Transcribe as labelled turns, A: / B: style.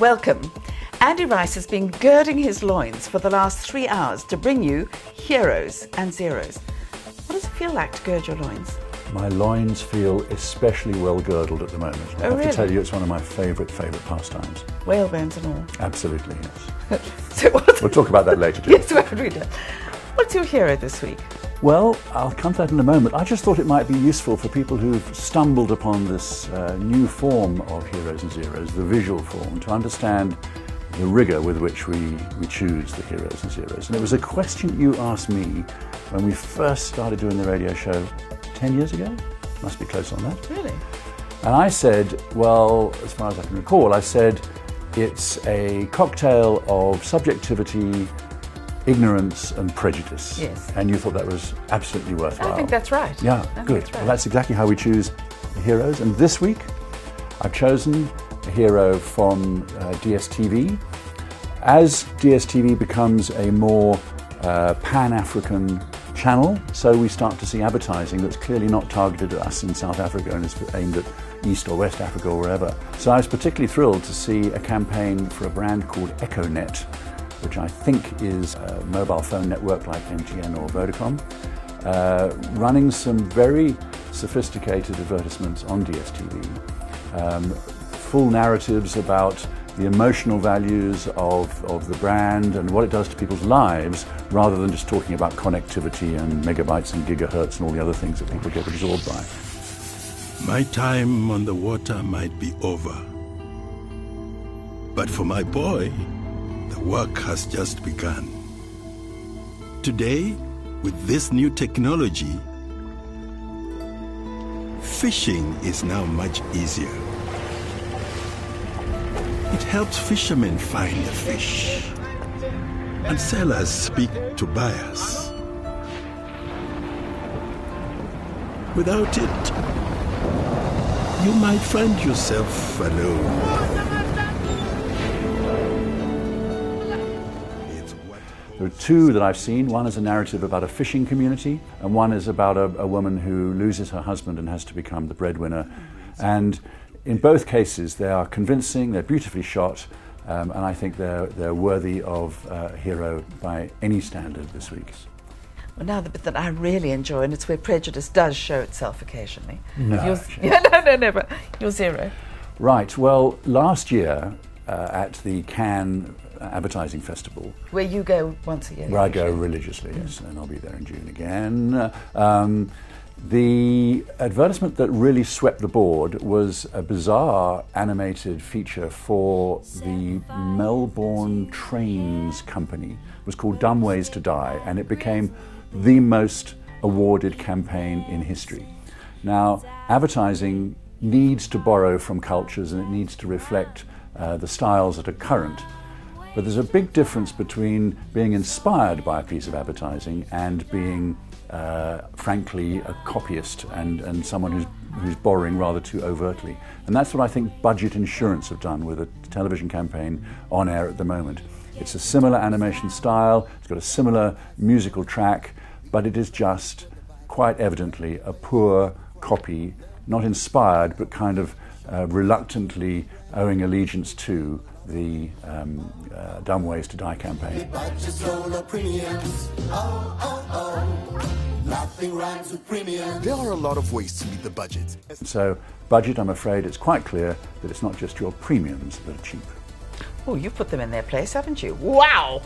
A: welcome. Andy Rice has been girding his loins for the last 3 hours to bring you heroes and zeros. What does it feel like to gird your loins?
B: My loins feel especially well girdled at the moment. I have
A: really?
B: to tell you, it's one of my favourite pastimes.
A: Whalebones and all.
B: Absolutely, yes.
A: So
B: We'll talk about that later, too.
A: Yes, won't we do? What's your hero this week?
B: Well, I'll come to that in a moment. I just thought it might be useful for people who've stumbled upon this new form of heroes and zeros, the visual form, to understand the rigour with which we choose the heroes and zeros. And it was a question you asked me when we first started doing the radio show 10 years ago. Must be close on that.
A: Really?
B: And I said, well, as far as I can recall, I said it's a cocktail of subjectivity, ignorance and prejudice.
A: Yes.
B: And you thought that was absolutely worthwhile.
A: I think that's right.
B: Yeah, good. Well, that's exactly how we choose the heroes. And this week, I've chosen a hero from DSTV. As DSTV becomes a more pan-African channel, so we start to see advertising that's clearly not targeted at us in South Africa and is aimed at East or West Africa or wherever. So I was particularly thrilled to see a campaign for a brand called Econet, which I think is a mobile phone network like MTN or Vodacom, running some very sophisticated advertisements on DSTV. Full narratives about the emotional values of the brand and what it does to people's lives, rather than just talking about connectivity and megabytes and gigahertz and all the other things that people get absorbed by.
C: My time on the water might be over. But for my boy, the work has just begun. Today, with this new technology, fishing is now much easier. It helps fishermen find the fish, and sellers speak to buyers. Without it, you might find yourself alone.
B: There are two that I've seen. One is a narrative about a fishing community, and one is about a woman who loses her husband and has to become the breadwinner. And in both cases, they are convincing, they're beautifully shot, and I think they're worthy of a hero by any standard this week.
A: Well, now the bit that I really enjoy, and it's where prejudice does show itself occasionally.
B: No,
A: no, but your zero.
B: Right, well, last year at the Cannes Advertising Festival,
A: Where you go once a year.
B: where I go religiously, yes, and I'll be there in June again. The advertisement that really swept the board was a bizarre animated feature for the Melbourne Trains Company. It was called Dumb Ways to Die, and it became the most awarded campaign in history. Now, advertising needs to borrow from cultures and it needs to reflect the styles that are current. But there's a big difference between being inspired by a piece of advertising and being, frankly, a copyist and someone who's borrowing rather too overtly. And that's what I think Budget Insurance have done with a television campaign on air at the moment. It's a similar animation style, it's got a similar musical track, but it is just quite evidently a poor copy, not inspired, but kind of reluctantly owing allegiance to the Dumb Ways to Die campaign.
D: There are a lot of ways to meet the budget.
B: So, Budget, I'm afraid it's quite clear that it's not just your premiums that are cheap.
A: Oh, you've put them in their place, haven't you? Wow!